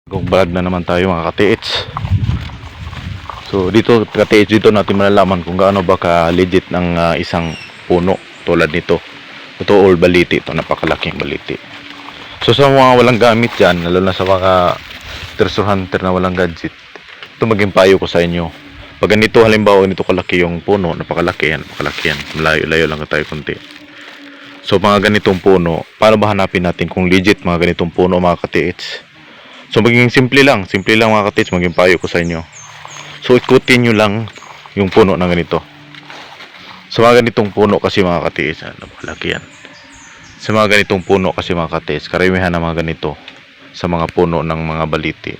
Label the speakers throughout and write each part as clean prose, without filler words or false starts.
Speaker 1: Vlog na naman tayo mga ka-TH. So dito ka-TH, dito natin malalaman kung gaano ba ka-legit ng isang puno tulad nito. Ito old baliti, ito napakalaking baliti. So sa mga walang gamit dyan, lalo na sa mga treasure hunter na walang gadget, ito maging payo ko sa inyo. Pag ganito halimbawa, ganito kalaki yung puno, napakalaki yan, malayo-layo lang tayo konti. So mga ganitong puno, paano ba hanapin natin kung legit mga ganitong puno mga ka-TH? So maging simple lang mga ka-TH, maging payo ko sa inyo. So ikutin nyo lang yung puno na ganito. Sa mga ganitong puno kasi mga ka-TH, napakalaki yan. Sa mga ganitong puno kasi mga ka-TH, karamihan na mga ganito, sa mga puno ng mga baliti,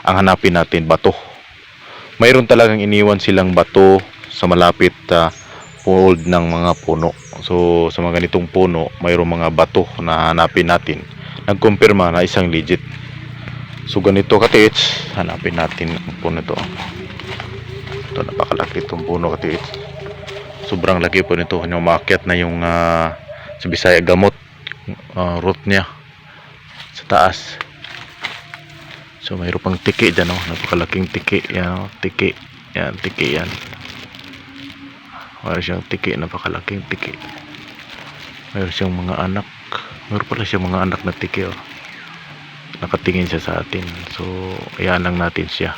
Speaker 1: ang hanapin natin bato. Mayroon talagang iniwan silang bato sa malapit fold ng mga puno. So sa mga ganitong puno, mayroong mga bato na hanapin natin, nagkumpirma na isang legit. So ganito ka-TH, hanapin natin ang puno ito. Ito napakalaki itong puno ka-TH. Sobrang laki po nito. Umakyat na yung sa Bisaya gamot, root niya sa taas. So mayroon pang tiki dyan, napakalaking tiki yan, tiki yan. Mayroon siyang tiki, napakalaking tiki. Mayroon siyang mga anak. Mayroon pala siyang mga anak na tiki. Nakatingin siya sa atin. So ayan lang natin siya.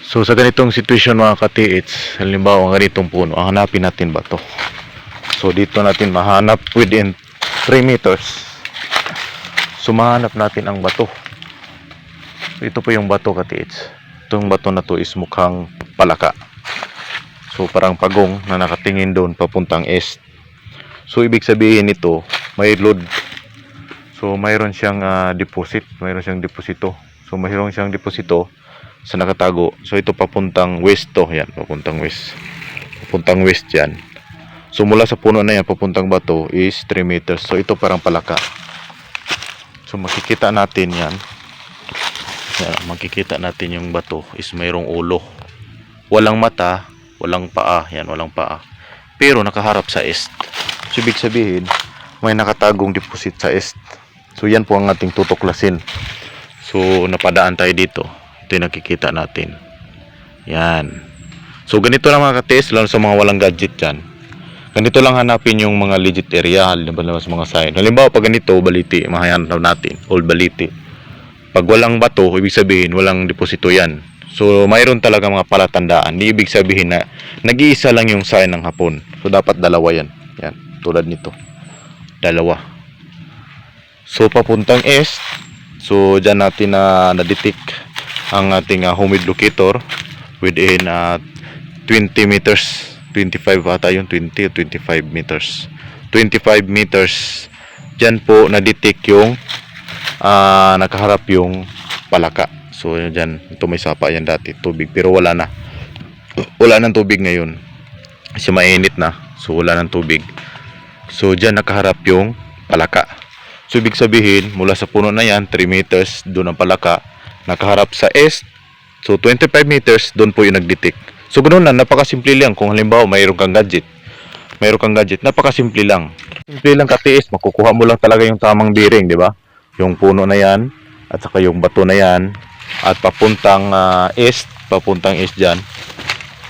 Speaker 1: So sa ganitong situation mga ka-TH, halimbawa ang ganitong puno, ang hanapin natin bato. So dito natin mahanap within 3 meters. So mahanap natin ang bato. So, ito po yung bato ka-TH. Itong bato na to is mukhang palaka. So parang pagong na nakatingin doon papuntang east. So ibig sabihin nito, may load. So mayroon siyang deposit, mayroon siyang deposito. So mayroon siyang deposito sa nakatago. So ito papuntang west to, yan, papuntang west. Papuntang west yan. So mula sa puno na yan papuntang bato is 3 meters. So ito parang palaka. So makikita natin yan. Makikita natin yung bato is mayroong ulo. Walang mata, walang paa, yan, walang paa. Pero nakaharap sa east. So ibig sabihin, may nakatagong deposit sa east. So yan po ang ating tutuklasin. So napadaan tayo dito. Ito yung nakikita natin. Yan. So ganito lang mga ka-TH, lalo sa mga walang gadget dyan. Ganito lang hanapin yung mga legit area, halimbawa sa mga sign. Halimbawa pag ganito, baliti, mahahanap natin, old baliti. Pag walang bato, ibig sabihin walang deposito yan. So mayroon talaga mga palatandaan. Di ibig sabihin na nag-iisa lang yung sign ng hapon. So dapat dalawa yan. Yan, tulad nito. Dalawa. So papuntang east, so dyan natin na-detect ang ating humid locator within 20 meters. 25 ata yun, 20 o 25 meters. 25 meters. Dyan po na-detect yung nakaharap yung palaka. So dyan, ito may sapa yan dati, tubig, pero wala na. Wala nang tubig ngayon kasi mainit na. So wala nang tubig. So dyan nakaharap yung palaka. So ibig sabihin, mula sa puno na yan, 3 meters, doon ang palaka, nakaharap sa east. So 25 meters, doon po yung nagdetect. So ganoon lang, napakasimple lang. Kung halimbawa mayroon kang gadget, napakasimple lang. Simple lang ka-TH, makukuha mo lang talaga yung tamang bearing, di ba? Yung puno na yan, at saka yung bato na yan, at papuntang east dyan,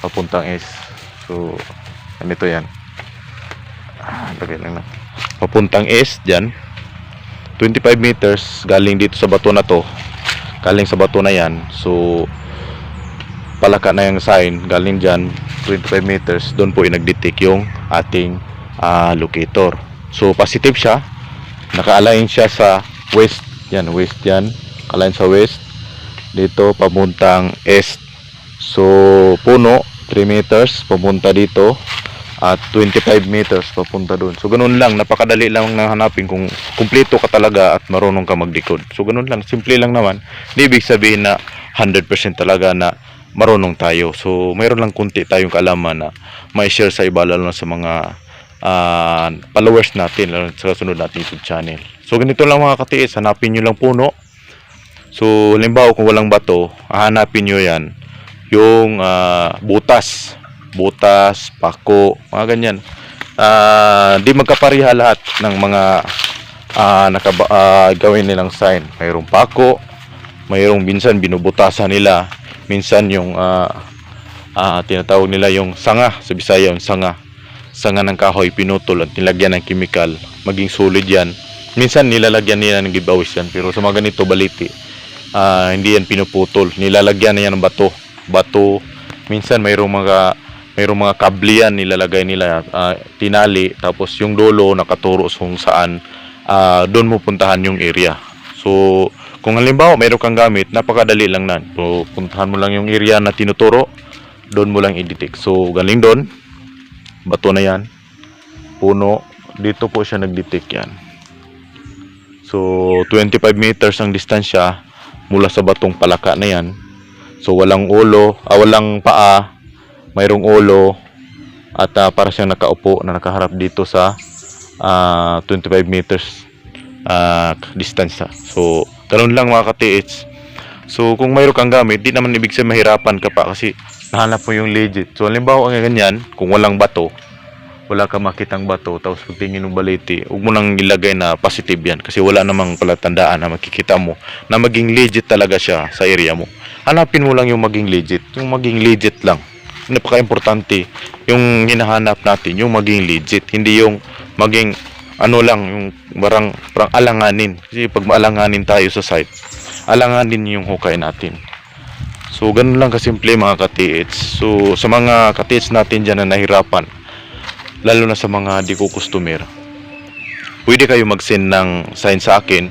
Speaker 1: papuntang east. So ganito yan, lagay lang na, papuntang east dyan, 25 meters galing dito sa bato na to, galing sa bato na yan. So palaka na yung sign, galing dyan 25 meters, doon po yung nagdetect yung ating locator. So positive siya, naka-align siya sa west yan, west yan, align sa west dito papuntang east. So puno 3 meters papunta dito at 25 meters papunta doon. So ganun lang, napakadali lang na hanapin kung kumpleto ka talaga at marunong ka magdecode. So ganun lang, simple lang naman. Hindi ibig sabihin na 100% talaga na marunong tayo. So mayroon lang kunti tayong kaalaman na may share sa iba, lalo na sa mga followers natin, lalo sa sunod natin YouTube channel. So ganito lang mga ka-TH, hanapin nyo lang puno. So halimbawa kung walang bato, hanapin nyo yan yung butas, pako, mga ganyan. Di magkapareha lahat ng mga gawin nilang sign. Mayroong pako, mayroong minsan binubutasan nila, minsan yung tinatawag nila yung sanga, sa Bisaya yung sanga ng kahoy, pinutol at nilagyan ng chemical, maging solid yan. Minsan nilalagyan nila ng gibawis yan, pero sa mga ganito baliti, hindi yan pinuputol, nilalagyan na yan ng bato. Minsan mayroong mga kable yan, nilalagay nila, tinali, tapos yung dulo nakaturo kung saan doon mo puntahan yung area. So kung halimbawa mayroon kang gamit, napakadali lang nan. So puntahan mo lang yung area na tinuturo, doon mo lang i-detect. So galing doon, bato na yan, puno, dito po siya nag-detect yan. So 25 meters ang distansya mula sa batong palaka na yan. So walang ulo, walang paa, mayroong ulo, at para siyang nakaupo na nakaharap dito sa 25 meters distansya. So ganun lang mga ka-TH. So kung mayroon kang gamit, di naman ibig sabihin mahirapan ka pa kasi nahanap mo yung legit. So halimbawa ang ganyan, kung walang bato, wala ka makitang bato, tapos pagtingin ng baliti, huwag mo nang ilagay na positive yan kasi wala namang palatandaan na makikita mo na maging legit talaga siya sa area mo. Hanapin mo lang yung maging legit, lang. Napaka-importante yung hinahanap natin, yung maging legit, hindi yung maging yung parang alanganin. Kasi pag maalanganin tayo sa site, alanganin yung hukay natin. So ganun lang kasimple mga ka-TH. So sa mga ka-TH natin dyan na nahirapan, lalo na sa mga di ko customer, pwede kayo mag-send ng sign sa akin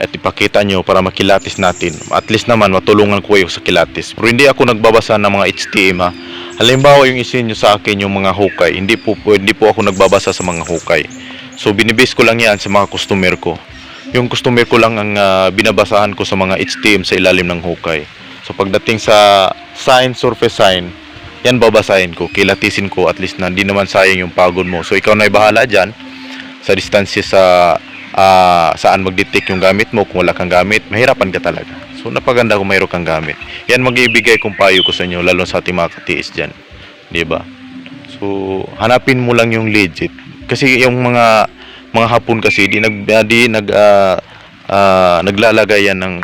Speaker 1: at ipakita nyo para makilatis natin. At least naman matulungan ko kayo sa kilatis. Pero hindi ako nagbabasa ng mga HTM ha. Halimbawa yung isin nyo sa akin yung mga hukay, hindi po ako nagbabasa sa mga hukay. So binibase ko lang yan sa mga customer ko. Yung customer ko lang ang binabasahan ko sa mga HTM sa ilalim ng hukay. So pagdating sa sign, surface sign, yan babasahin ko, kilatisin ko, at least na hindi naman sayang yung pagod mo. So ikaw na bahala dyan sa distansya sa saan mag-detect yung gamit mo. Kung wala kang gamit, mahirapan ka talaga. So napaganda kung mayroon kang gamit. Yan mag-ibigay kong payo ko sa inyo, lalo sa ating mga ka-TH dyan, diba? So hanapin mo lang yung legit. Kasi yung mga hapon kasi naglalagay yan ng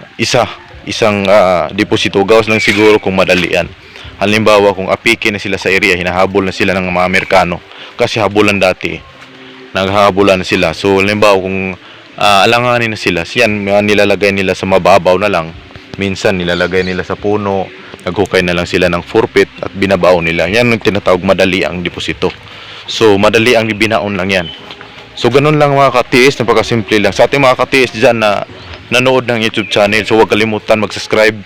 Speaker 1: isang deposito. Gawas lang siguro kung madali yan. Halimbawa kung apiki na sila sa area, hinahabol na sila ng mga Amerikano kasi habulan dati, naghahabulan na sila. So halimbawa kung alanganin na sila, yan nilalagay nila sa mababaw na lang, minsan nilalagay nila sa puno, naghukay na lang sila ng forfeit at binabaon nila. Yan ang tinatawag madali ang deposito. So madali ang binaon lang yan. So ganun lang mga ka-TH, napakasimple lang. Sa ating mga ka-TH dyan na nanood ng YouTube channel, so huwag kalimutan mag-subscribe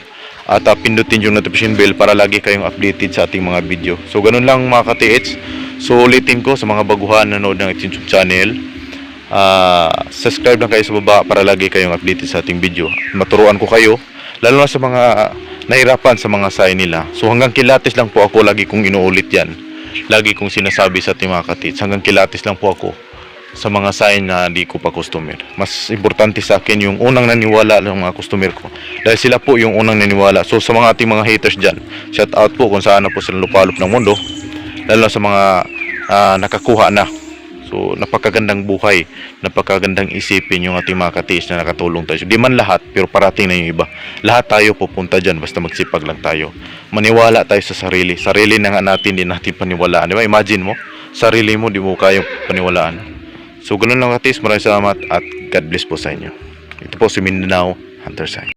Speaker 1: at pindutin yung notification bell para lagi kayong updated sa ating mga video. So ganun lang mga ka-TH. So ulitin ko sa mga baguhan na nanood ng YouTube channel, subscribe lang kayo sa baba para lagi kayong updated sa ating video. Maturuan ko kayo, lalo na sa mga nahirapan sa mga sign nila. So hanggang kilatis lang po ako, lagi kong inuulit yan. Lagi kong sinasabi sa ating mga ka-TH, hanggang kilatis lang po ako sa mga sign na di ko pa customer. Mas importante sa akin yung unang naniwala ng mga customer ko, dahil sila po yung unang naniwala. So sa mga ating mga haters dyan, shout out po kung saan na po sila lupalop ng mundo, lalo sa mga nakakuha na. So napakagandang buhay, napakagandang isipin yung ating mga ka-TH na nakatulong tayo. So, di man lahat, pero parating na yung iba. Lahat tayo pupunta dyan, basta magsipag lang tayo. Maniwala tayo sa sarili. Sarili na nga natin, di natin paniwalaan. Di ba? Imagine mo, sarili mo, di mo kayang paniwalaan. So ganun lang ka-TH, maraming salamat at God bless po sa inyo. Ito po si Mindanao Hunter Sign.